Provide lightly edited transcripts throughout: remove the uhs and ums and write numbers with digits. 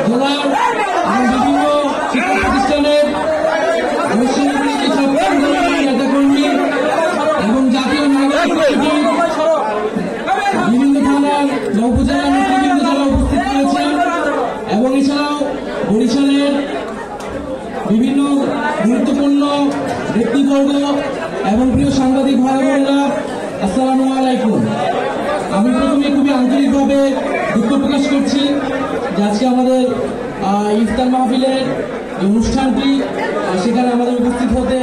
জেলার বিভিন্ন শিক্ষা প্রতিষ্ঠানের নেতাকর্মী এবং জাতীয় নাগরিক পার্টির বিভিন্ন থানার উপজেলা নেতৃবৃন্দ যারা উপস্থিত রয়েছেন এবং এছাড়াও বরিশালের বিভিন্ন গুরুত্বপূর্ণ ব্যক্তিবর্গ এবং প্রিয় সাংবাদিক ভাই বোনেরা, আসসালামু আলাইকুম। আমি প্রথমে খুবই আন্তরিকভাবে দুঃখ প্রকাশ করছি যে আজকে আমাদের ইফতার মাহফিলের যে অনুষ্ঠানটি সেখানে আমাদের উপস্থিত হতে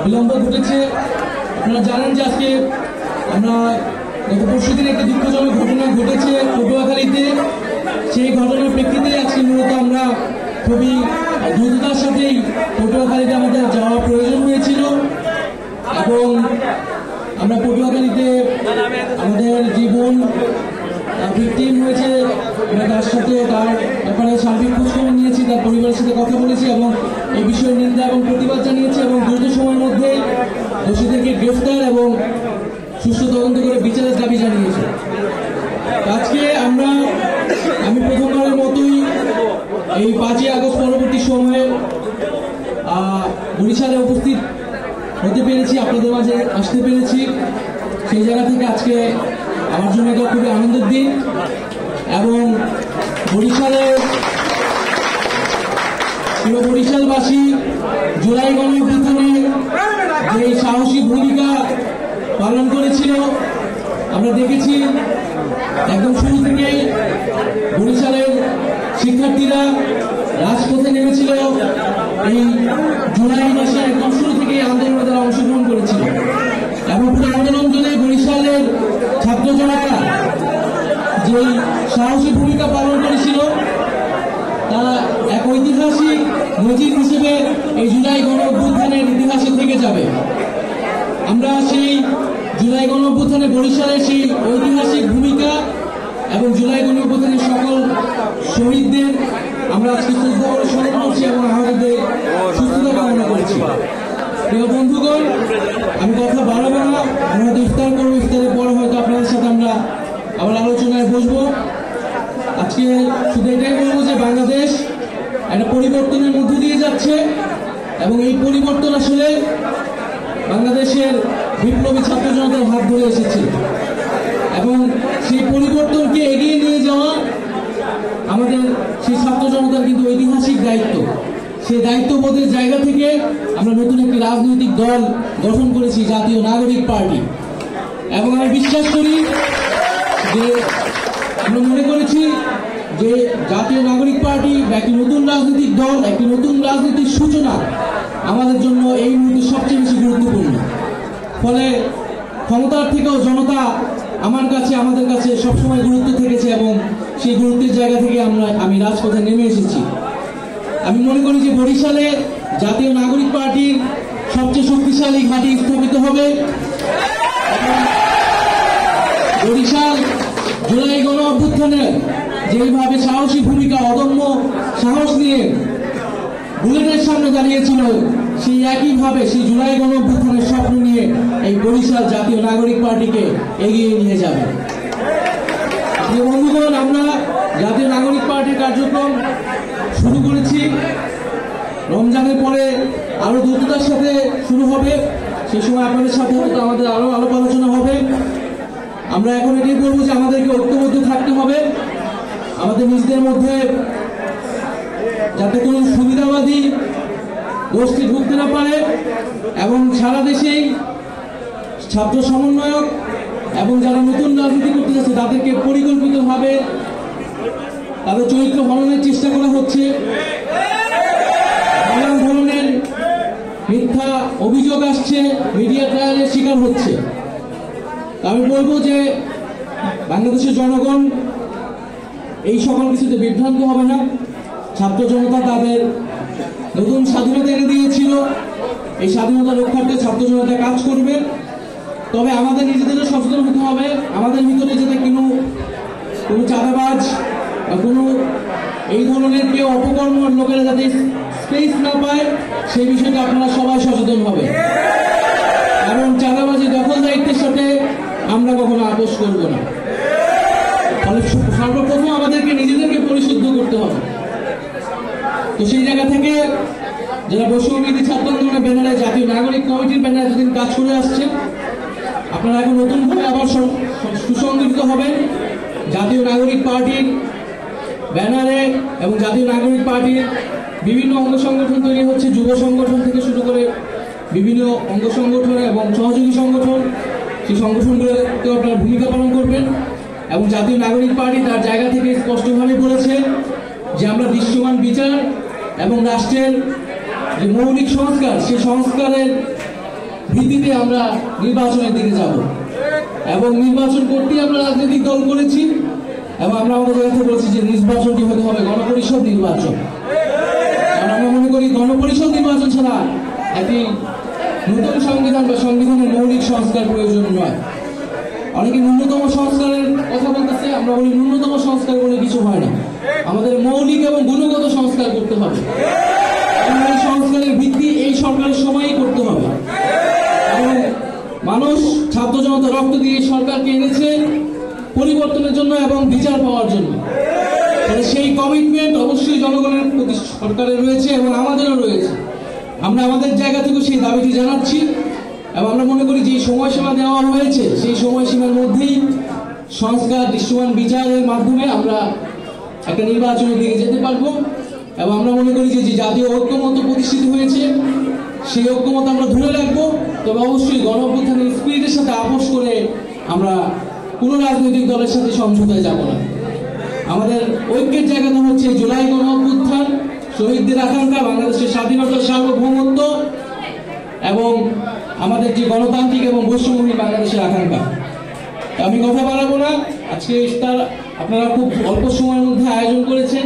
বিলম্ব ঘটেছে। আপনারা জানেন যে আজকে আমরা গত পরশুদিন একটি দুঃখজনক ঘটনা ঘটেছে পটুয়াখালীতে। সেই ঘটনার প্রেক্ষিতে আজকে মূলত আমরা খুবই দ্রুততার সাথেই পটুয়াখালীতে আমাদের যাওয়া প্রয়োজন হয়েছিল এবং আমরা পটুয়াখালীতে আমাদের জীবন ভিকটিম হয়েছে তার সাথে তার ব্যাপারে সার্বিক খোঁজখবর নিয়েছি, তার পরিবারের সাথে কথা বলেছি এবং এই বিষয়ে নিন্দা এবং প্রতিবাদ জানিয়েছি এবং দ্রুত সময়ের মধ্যে দোষীদেরকে গ্রেফতার এবং সুষ্ঠু তদন্ত করে বিচারের দাবি জানিয়েছি। আজকে আমি প্রথমবারের মতোই এই 5ই আগস্ট পরবর্তী সময়ে বরিশালে উপস্থিত হতে পেরেছি, আপনাদের মাঝে আসতে পেরেছি। সেই জায়গা থেকে আজকে আমার জন্য এটা খুবই আনন্দের দিন এবং বরিশালবাসী জুলাই গণঅভ্যুত্থানে যে সাহসী ভূমিকা পালন করেছিল আমরা দেখেছি। একদম শুরু থেকে বরিশালের শিক্ষার্থীরা রাজপথে নেমেছিল। এই জুলাই মাসে একদম শুরু থেকে আন্দোলনে তারা অংশগ্রহণ করেছিল এবং পুরো আন্দোলন জুড়ে বরিশালের ছাত্র জনতা যে সাহসী ভূমিকা পালন করেছিল তা এক ঐতিহাসিক নজির হিসেবে এই জুলাই গণঅভ্যুত্থানের ইতিহাসে থেকে যাবে। আমরা সেই জুলাই গণঅভ্যুত্থানে বরিশালের সেই ঐতিহাসিক ভূমিকা এবং জুলাই গণঅভ্যুত্থানের সকল শহীদদের আমরা আজকে শ্রদ্ধা করে স্মরণ করছি এবং আমাদের সুস্থতা কামনা করছি। প্রিয় বন্ধুগণ, আমি কথা বাড়াবো না, আমরা হয়তো ইফতার করবো, ইফতারের পরে হয়তো আপনাদের সাথে আমরা আবার আলোচনায় বসবো। আজকে শুধু এটাই বলবো যে বাংলাদেশ একটা পরিবর্তনের মধ্য দিয়ে যাচ্ছে এবং এই পরিবর্তন আসলে বাংলাদেশের বিপ্লবী ছাত্র জনতার হাত ধরে এসেছে এবং সেই পরিবর্তনকে এগিয়ে নিয়ে যাওয়া আমাদের সেই ছাত্র জনতার কিন্তু ঐতিহাসিক দায়িত্ব। সেই দায়িত্ববোধের জায়গা থেকে আমরা নতুন একটি রাজনৈতিক দল গঠন করেছি, জাতীয় নাগরিক পার্টি। এবং আমি বিশ্বাস করি যে আমরা মনে করেছি যে জাতীয় নাগরিক পার্টি একটি নতুন রাজনৈতিক দল, একটি নতুন রাজনীতির সূচনা আমাদের জন্য এই মুহূর্তে সবচেয়ে বেশি গুরুত্বপূর্ণ। ফলে ক্ষমতার থেকেও জনতা আমাদের কাছে সবসময় গুরুত্ব থেকেছে এবং সেই গুরুত্বের জায়গা থেকে আমি রাজপথে নেমে এসেছি। আমি মনে করি যে বরিশালে জাতীয় নাগরিক পার্টির সবচেয়ে শক্তিশালী ঘাঁটি স্থাপিত হবে। বরিশাল জুলাই গণঅভ্যুত্থানে যেভাবে সাহসী ভূমিকা, অদম্য সাহস নিয়ে বুলেটের সামনে দাঁড়িয়েছিল, সেই একইভাবে সেই জুলাই গণঅভ্যুত্থানের স্বপ্ন নিয়ে এই বরিশাল জাতীয় নাগরিক পার্টিকে এগিয়ে নিয়ে যাবে। বন্ধুগণ, আমরা জাতীয় নাগরিক পার্টির কার্যক্রম শুরু করেছি। রমজানের পরে আরো দ্রুততার সাথে শুরু হবে, সে সময় আপনাদের সাথে হয়তো আমাদের আরো আলাপ আলোচনা হবে। আমরা এখন এটাই বলবো যে আমাদেরকে ঐক্যবদ্ধ থাকতে হবে, আমাদের নিজেদের মধ্যে যাতে কোনো সুবিধাবাদী গোষ্ঠী ঢুকতে না পারে এবং সারা দেশেই ছাত্র সমন্বয়ক এবং যারা নতুন রাজনীতি করতে যাচ্ছে তাদেরকে পরিকল্পিতভাবে তাদের চরিত্র হননের চেষ্টা করা হচ্ছে। নানান ধরনের মিথ্যা অভিযোগ আসছে, মিডিয়া ট্রায়ালের শিকার হচ্ছে। আমি বলবো যে বাংলাদেশের জনগণ এই সকল কিছুতে বিভ্রান্ত হবে না। ছাত্র জনতা তাদের নতুন স্বাধীনতা এনে দিয়েছিল, এই স্বাধীনতা রক্ষার্থে ছাত্র জনতা কাজ করবে। তবে আমাদের নিজেদেরও সচেতন হতে হবে, আমাদের ভিতরে যাতে কোনো চাঁদাবাজ বা কোনো এই ধরনের কেউ অপকর্ম লোকেরা যাতে স্পেস না পায় সেই বিষয়টা আপনারা সবাই সচেতন হবে এবং চাঁদাবাজি দখলদারিত্বের সাথে আমরা কখনো আপোষ করব না। ফলে সর্বপ্রথম আমাদেরকে নিজেদেরকে পরিশুদ্ধ করতে হবে। তো সেই জায়গা থেকে যারা বৈষম্যবিরোধী ছাত্র আন্দোলনের ব্যানারে জাতীয় নাগরিক কমিটির ব্যানারে এতদিন কাজ করে আসছে, আপনারা এখন নতুনভাবে আবার সুসংগঠিত হবেন জাতীয় নাগরিক পার্টির ব্যানারে। এবং জাতীয় নাগরিক পার্টির বিভিন্ন অঙ্গ সংগঠন তৈরি হচ্ছে, যুব সংগঠন থেকে শুরু করে বিভিন্ন অঙ্গ সংগঠন এবং সহযোগী সংগঠন, সেই সংগঠনগুলোতেও আপনারা ভূমিকা পালন করবেন। এবং জাতীয় নাগরিক পার্টি তার জায়গা থেকে স্পষ্টভাবে বলেছে যে আমরা দৃশ্যমান বিচার এবং রাষ্ট্রের যে মৌলিক সংস্কার, সেই সংস্কারের ভিত্তিতে আমরা নির্বাচনের দিকে যাব এবং নির্বাচন করতেই আমরা রাজনৈতিক দল করেছি। এবং আমরা আমাদের জায়গা থেকে বলেছি যে নির্বাচনটি হতে হবে গণপরিষদ নির্বাচন। কারণ আমরা মনে করি গণপরিষদ নির্বাচন ছাড়া একটি নতুন সংবিধান বা সংবিধানের মৌলিক সংস্কার প্রয়োজন নয়। অনেকে ন্যূনতম সংস্কারের কথা বলতেছে, আমরা বলি ন্যূনতম সংস্কার বলে কিছু হয় না, আমাদের মৌলিক এবং গুণগত সংস্কার করতে হবে। এই সংস্কারের ভিত্তি এই সরকারের সময়ই করতে হবে। এবং মানুষ ছাত্র জনতা রক্ত দিয়ে সরকারকে এনেছে পরিবর্তনের জন্য এবং বিচার পাওয়ার জন্য। সেই কমিটমেন্ট অবশ্যই জনগণের প্রতি সরকারের রয়েছে এবং আমাদেরও রয়েছে। আমরা আমাদের জায়গা থেকে সেই দাবিটি জানাচ্ছি এবং আমরা মনে করি যে সময়সীমা দেওয়া হয়েছে সেই সময়সীমার মধ্যেই সংস্কার, দৃশ্যমান বিচারের মাধ্যমে আমরা একটা নির্বাচনের দিকে যেতে পারবো। এবং আমরা মনে করি যে জাতীয় ঐক্যমত প্রতিষ্ঠিত হয়েছে, সেই ঐক্যমত আমরা ধরে রাখবো। তবে অবশ্যই গণঅভ্যুত্থানের স্পিরিটের সাথে আপোষ করে আমরা কোনো রাজনৈতিক দলের সাথে সমঝোতায় যাব না। আমাদের ঐক্যের জায়গাটা হচ্ছে জুলাই গণঅভ্যুত্থান, শহীদদের আকাঙ্ক্ষা, বাংলাদেশের স্বাধীনতা, সার্বভৌমত্ব এবং আমাদের যে গণতান্ত্রিক এবং বৈষম্যহীন বাংলাদেশের আকাঙ্ক্ষা। আমি কথা বাড়াবো না, আজকে ইফতার আপনারা খুব অল্প সময়ের মধ্যে আয়োজন করেছেন।